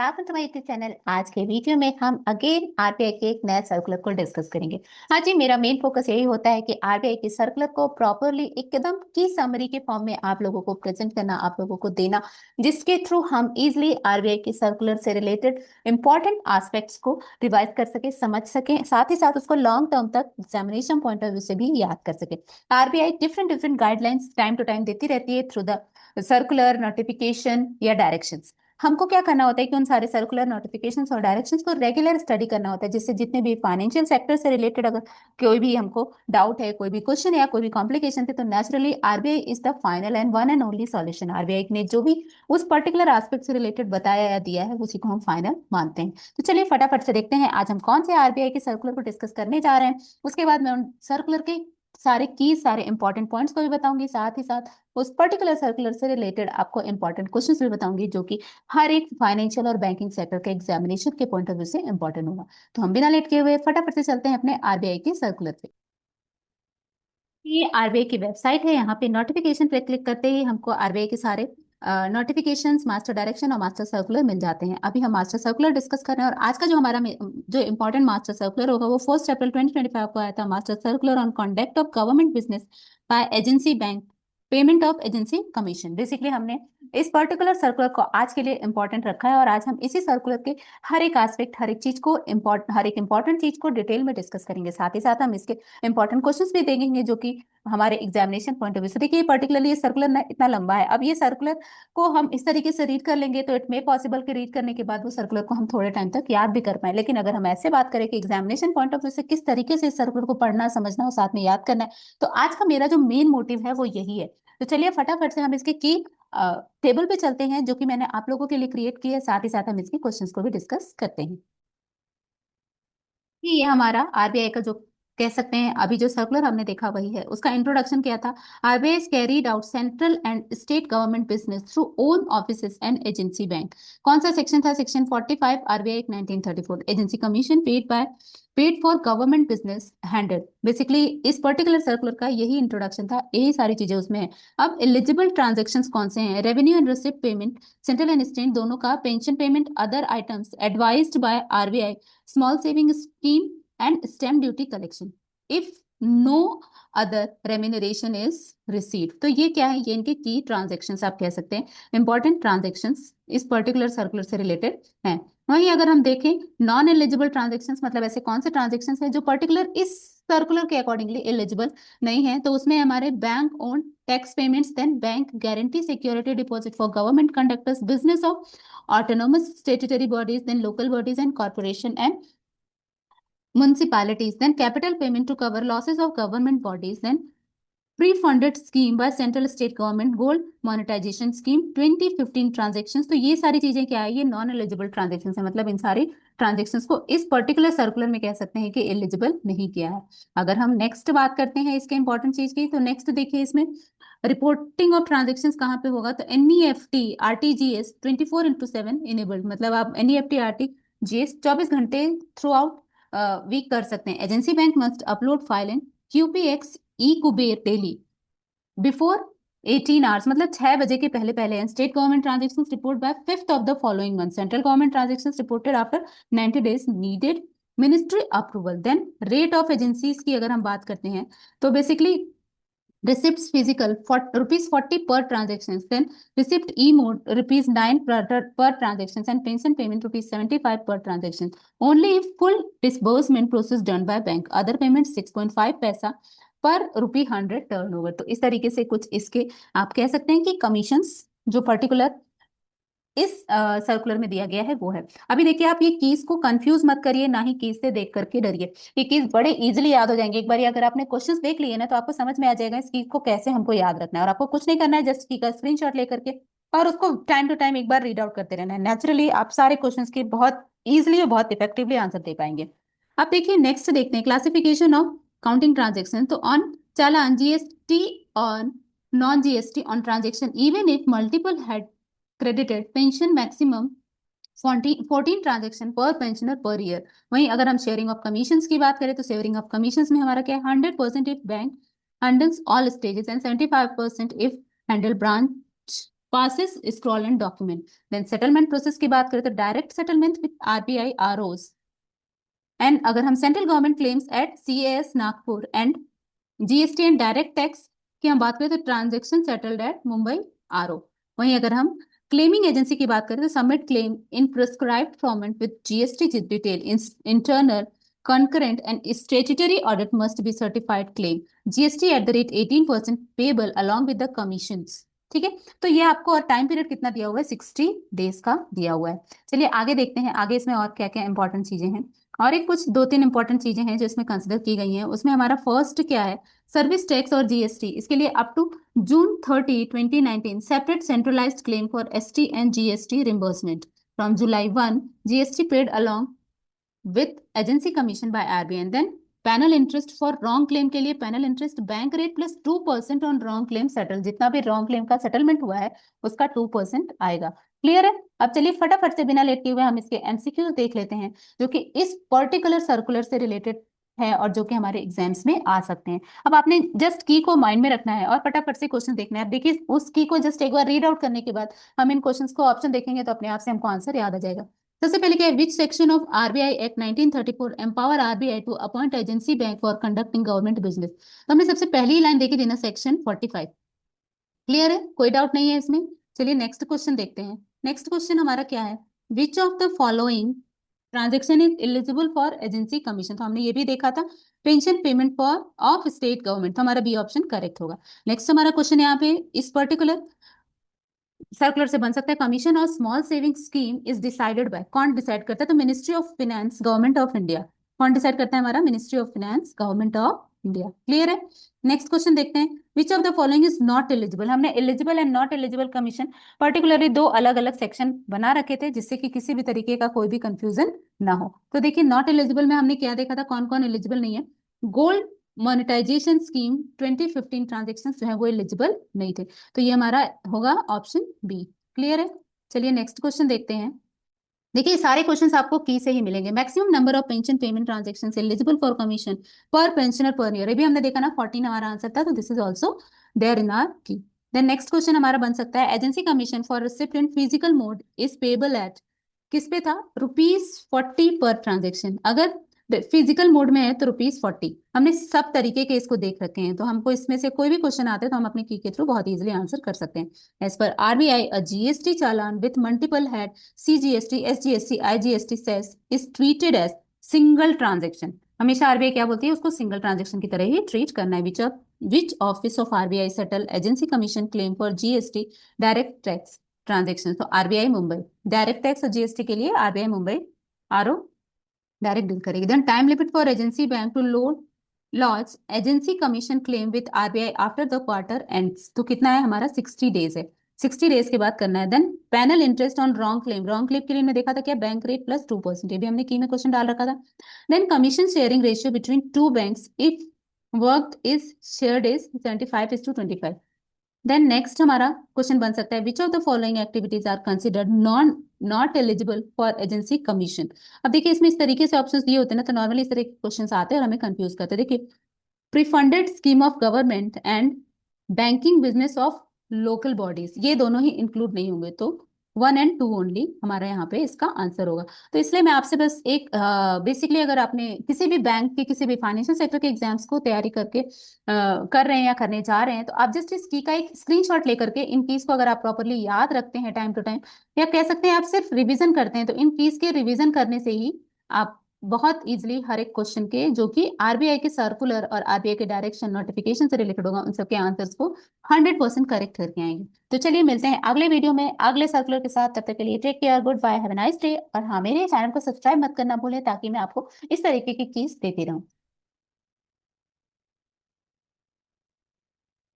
Welcome to my YouTube channel. आज के video में हम अगेन आरबीआई के एक नया सर्कुलर को डिस्कस करेंगे। हाँ जी, मेरा मेन फोकस यही होता है कि आरबीआई के सर्कुलर को प्रॉपरली एकदम की समरी के फॉर्म में आप लोगों को प्रेजेंट करना, आप लोगों को देना, जिसके थ्रू हम इजिली आरबीआई के सर्कुलर से रिलेटेड इंपॉर्टेंट एस्पेक्ट्स को रिवाइज कर सके, समझ सके, साथ ही साथ उसको लॉन्ग टर्म तक एग्जामिनेशन पॉइंट ऑफ व्यू से भी याद कर सके। RBI different different guidelines time to time देती रहती है थ्रू द सर्कुलर, नोटिफिकेशन या डायरेक्शंस। हमको क्या करना होता है कि उन सारे सर्कुलर, नोटिफिकेशंस और डायरेक्शंस को रेगुलर स्टडी करना होता है, जिससे जितने भी फाइनेंशियल सेक्टर से रिलेटेड अगर कोई भी हमको डाउट है, कोई भी क्वेश्चन या कोई भी कॉम्प्लिकेशन थे, तो naturally RBI is the final and one and only solution. RBI ने जो भी उस पर्टिकुलर एस्पेक्ट से रिलेटेड बताया या दिया है, उसी को हम फाइनल मानते हैं। तो चलिए फटाफट से देखते हैं आज हम कौन से आरबीआई के सर्कुलर को डिस्कस करने जा रहे हैं। उसके बाद मैं उन सर्कुलर के सारे की सारे इंपॉर्टेंट पॉइंट्स को भी बताऊंगी, साथ ही साथ उस पर्टिकुलर सर्कुलर से रिलेटेड आपको इंपॉर्टेंट क्वेश्चंस भी बताऊंगी, जो कि हर एक फाइनेंशियल और बैंकिंग सेक्टर के एग्जामिनेशन के पॉइंट ऑफ व्यू से इंपॉर्टेंट होगा। तो हम बिना लेट किए हुए फटाफट से चलते हैं अपने आरबीआई के सर्कुलर पे। ये आरबीआई की वेबसाइट है। यहाँ पे नोटिफिकेशन पे क्लिक करते ही हमको आरबीआई के सारे नोटिफिकेशंस, मास्टर डायरेक्शन और मास्टर सर्कुलर मिल जाते हैं। अभी हम मास्टर सर्कुलर डिस्कस कर रहे हैं और आज का जो हमारा जो इंपॉर्टेंट मास्टर सर्कुलर होगा वो 1 अप्रैल 2025 को आया था। Master circular on conduct of government business by agency bank, payment of agency commission. Basically हमने इस पर्टिकुलर सर्कुलर को आज के लिए इंपॉर्टेंट रखा है और आज हम इसी सर्कुलर के हर एक एस्पेक्ट, हर एक इंपॉर्टेंट चीज को डिटेल में डिस्कस करेंगे। साथ ही साथ हम इसके इंपॉर्टेंट क्वेश्चंस भी देखेंगे, जो कि हमारे एग्जामिनेशन पॉइंट ऑफ व्यू से। देखिए पर्टिकुलरली ये सर्कुलर इतना लंबा है, अब ये सर्कुलर को हम इस तरीके से रीड कर लेंगे तो इट मे पॉसिबल कि रीड करने के बाद वो सर्कुलर को हम थोड़े टाइम तक याद भी कर पाए। लेकिन अगर हम ऐसे बात करें कि एग्जामिनेशन पॉइंट ऑफ व्यू से किस तरीके से इस सर्कुलर को पढ़ना, समझना और साथ में याद करना है, तो आज का मेरा जो मेन मोटिव है वो यही है। तो चलिए फटाफट से हम इसके की टेबल पे चलते हैं, जो कि मैंने आप लोगों के लिए क्रिएट की है। साथ ही साथ हम इसके क्वेश्चंस को भी डिस्कस करते हैं। ये हमारा आरबीआई का जो कह सकते हैं अभी जो सर्कुलर हमने देखा वही है। उसका इंट्रोडक्शन क्या था? RBI carried out central and state government business through own offices and agency bank. कौन सा सेक्शन था? Section 45 RBI act 1934। Agency commission paid for government business handled. Basically इस पर्टिकुलर सर्कुलर का यही इंट्रोडक्शन था, यही सारी चीजें उसमें है। अब एलिजिबल ट्रांजेक्शंस कौन से हैं? Revenue and receipt payment, central and state दोनों का, pension payment, other items advised by RBI, small saving scheme and stamp duty collection if no other remuneration is received. तो ये क्या है? ये इनके की ट्रांजेक्शंस आप कह सकते हैं, इंपॉर्टेंट ट्रांजेक्शंस इस पर्टिकुलर सर्कुलर से रिलेटेड हैं। वहीं अगर हम देखें नॉन एलिजिबल ट्रांजेक्शंस, मतलब ऐसे कौन से ट्रांजेक्शंस हैं जो पर्टिकुलर इस सर्कुलर के अकॉर्डिंगली एलिजिबल नहीं है, तो उसमें हमारे bank own tax payments, then bank guarantee security deposit for government conductors business of autonomous statutory bodies, then local bodies and corporation and municipalities, then capital payment to cover losses of government bodies, then pre-funded scheme by central state government, gold monetization scheme 2015 transactions। तो ये सारी चीजें क्या है? ये non eligible transaction है, मतलब इन सारी ट्रांजेक्शन्स को इस पर्टिकुलर सर्कुलर में कह सकते हैं कि एलिजिबल नहीं किया है। अगर हम नेक्स्ट बात करते हैं इसके इंपॉर्टेंट चीज की, तो नेक्स्ट देखिए इसमें रिपोर्टिंग ऑफ ट्रांजेक्शन्स कहाँ पे होगा? तो एनईएफटी आरटीजीएस 24/7 इनेबल्ड, मतलब आप एनईएफटी आरटीजीएस 24 घंटे थ्रू आउट वीक कर सकते हैं। Agency bank must upload file in QPX e Kuber daily before 18 hours, मतलब 6 बजे के पहले पहले। And state government transactions report by 5th of the following month, central government transactions reported after 90 days needed ministry approval. Then rate of agencies की अगर हम बात करते हैं, तो basically receipts physical for rupees 40 per transactions, then receipt e mode rupees 9 per transactions, and pension payment rupees 75 per transaction only if full disbursement process done by bank, other payments 6.5 पैसा पर रुपी 100 turnover. तो इस तरीके से कुछ इसके आप कह सकते हैं कि कमीशंस जो पर्टिकुलर इस सर्कुलर में दिया गया है वो है। अभी देखिए आप ये कीज को कंफ्यूज मत करिए, ना ही कीज से देख करके डरिए। ये कीज बड़े इजीली याद हो जाएंगे। एक बार अगर आपने क्वेश्चंस देख लिए ना, तो आपको समझ में आ जाएगा इस कीज को कैसे हमको याद रखना है। और आपको कुछ नहीं करना है, जस्ट की का स्क्रीनशॉट लेकर के और उसको टाइम टू टाइम एक बार रीड आउट करते रहना है। नेचुरली आप सारे क्वेश्चंस के बहुत इजिली और बहुत इफेक्टिवली आंसर दे पाएंगे। अब देखिए नेक्स्ट देखते हैं क्लासिफिकेशन ऑफ काउंटिंग ट्रांजेक्शन। तो on challan GST, on non GST, on transaction even if multiple had credited pension maximum 14 transaction पर पेंशनर पर ईयर। वहीं अगर हम शेयरिंग ऑफ कमीशंस की बात करें, तो शेयरिंग ऑफ कमीशंस में हमारा क्या है? 100% if bank handles all stages and 75% if handle branch passes scroll and document. Then settlement process की बात करें तो direct settlement with RBI ROs. And अगर हम central government claims at CAS Nagpur and GST and direct tax की हम बात करें तो transaction settled at Mumbai RO. वहीं अगर हम क्लेमिंग एजेंसी की बात करें तो submit claim in prescribed format with GST detail internal concurrent and statutory audit must be certified claim GST at the rate 18% payable along with the commissions. ठीक है, तो ये आपको और टाइम पीरियड कितना दिया हुआ है, 60 डेज का दिया हुआ है. चलिए आगे देखते हैं, आगे इसमें और क्या क्या इंपॉर्टेंट चीजें हैं. और एक कुछ 2-3 इंपॉर्टेंट चीजें हैं जो इसमें कंसिडर की गई हैं. उसमें हमारा फर्स्ट क्या है, सर्विस टैक्स और GST. इसके लिए up to June 30, 2019 separate centralised claim for ST and GST reimbursement. From July 1 GST paid along with agency commission by RBI. And then penal interest for wrong claim के लिए penal interest bank rate plus 2% on wrong claim settle. जितना भी wrong claim का settlement हुआ है उसका 2% आएगा. Clear है. अब चलिए फटाफट से बिना लेट किए हुए हम इसके MCQs देख लेते हैं जो कि इस पर्टिकुलर सर्कुलर से रिलेटेड है और जो कि हमारे एग्जाम्स में आ सकते हैं. अब आपने जस्ट की को माइंड में रखना है और फटाफट से क्वेश्चन देखना है. अब देखिए उस की को जस्ट एक बार रीड आउट करने के बाद हम इन क्वेश्चंस को ऑप्शन देखेंगे तो अपने आप से हमको आंसर याद आ जाएगा. सबसे पहले क्या है, which section of RBI act 1934 empower RBI to appoint agency bank for conducting government business. तो हमने सबसे पहली लाइन देखी थी ना, सेक्शन 45. क्लियर है, कोई डाउट नहीं है इसमें. चलिए नेक्स्ट क्वेश्चन देखते हैं. नेक्स्ट क्वेश्चन हमारा क्या है, which of the following transaction is eligible for agency commission. तो हमने ये भी देखा था, pension payment for of state government. तो हमारा बी ऑप्शन करेक्ट होगा. नेक्स्ट हमारा क्वेश्चन यहाँ पे इस पर्टिकुलर सर्कुलर से बन सकता है, कमीशन और small saving scheme is decided by. कौन डिसाइड करता है, तो ministry of finance government of India. कौन डिसाइड करता है, हमारा ministry of finance government of India. Clear है. नेक्स्ट क्वेश्चन देखते हैं, which of the following is not eligible. हमने eligible and not eligible commission particularly 2 अलग अलग सेक्शन बना रखे थे जिससे कि किसी भी तरीके का कोई भी कंफ्यूजन ना हो. तो देखिए नॉट एलिजिबल में हमने क्या देखा था, कौन कौन एलिजिबल नहीं है. गोल्ड मोनेटाइजेशन स्कीम 2015 ट्रांजेक्शन जो है वो एलिजिबल नहीं थे. तो ये हमारा होगा ऑप्शन बी. क्लियर है. चलिए नेक्स्ट क्वेश्चन देखते हैं. देखिए सारे क्वेश्चंस आपको की से ही मिलेंगे. Maximum number of pension payment transaction eligible for commission पर पेंशनर पर ईयर. ये भी हमने देखा ना, 14 हमारा आंसर था. तो this is also there in our key. Then next question हमारा बन सकता है, agency commission for recipient physical mode is payable at. किस पे था, ₹40 पर ट्रांजेक्शन. अगर फिजिकल मोड में है तो ₹40. हमने सब तरीके के इसको देख रखे हैं, तो हमको इसमें से कोई भी क्वेश्चन आते हैं तो हम अपने की के थ्रू बहुत इजीली आंसर कर सकते हैं. As per RBI a GST challan with multiple head CGST SGST IGST cess is treated as single transaction. हमेशा आरबीआई क्या बोलती है, उसको सिंगल ट्रांजेक्शन की तरह ही ट्रीट करना है. Which office of RBI settle agency commission claim for GST direct tax transaction. तो RBI मुंबई. डायरेक्ट टैक्स और GST के लिए RBI Mumbai RO direct deal करेगी. Then time limit for agency bank to load launch agency commission claim with RBI after the quarter ends. तो कितना है हमारा, 60 days है. 60 डेज के बाद करना है. Then penal interest on wrong claim. Wrong claim के लिए हमने देखा था क्या, बैंक रेट प्लस 2%. ये भी हमने की में क्वेश्चन डाल रखा था. Then commission sharing ratio between 2 banks if work is shared is 75:25. Then next हमारा क्वेश्चन बन सकता है, which of the following activities are considered not eligible for agency commission. अब देखिए इसमें इस तरीके से ऑप्शंस दिए होते हैं ना, तो नॉर्मली इस तरह के क्वेश्चंस आते हैं और हमें कंफ्यूज करते हैं. देखिए prefunded scheme of government and banking business of local bodies, ये दोनों ही इंक्लूड नहीं होंगे. तो 1 और 2 ओनली हमारा यहाँ पे इसका आंसर होगा. तो इसलिए मैं आपसे बस एक बेसिकली अगर आपने किसी भी बैंक के किसी भी फाइनेंशियल सेक्टर के एग्जाम्स को तैयारी करके कर रहे हैं या करने जा रहे हैं, तो आप जस्ट इस की का एक स्क्रीनशॉट लेकर के इन कीज को अगर आप प्रॉपरली याद रखते हैं टाइम टू टाइम, या कह सकते हैं आप सिर्फ रिवीजन करते हैं, तो इन कीज के रिवीजन करने से ही आप बहुत इजीली हर एक क्वेश्चन के जो कि RBI के सर्कुलर और RBI के डायरेक्शन नोटिफिकेशन से रिलेटेड होगा, उन सबके आंसर्स को 100% करेक्ट करके आएंगे. तो चलिए मिलते हैं अगले वीडियो में अगले सर्कुलर के साथ. तब तक के लिए take care, good bye, have a nice day. और हाँ, मेरे चैनल को सब्सक्राइब मत करना भूलें ताकि मैं आपको इस तरीके की चीज देती रहूं.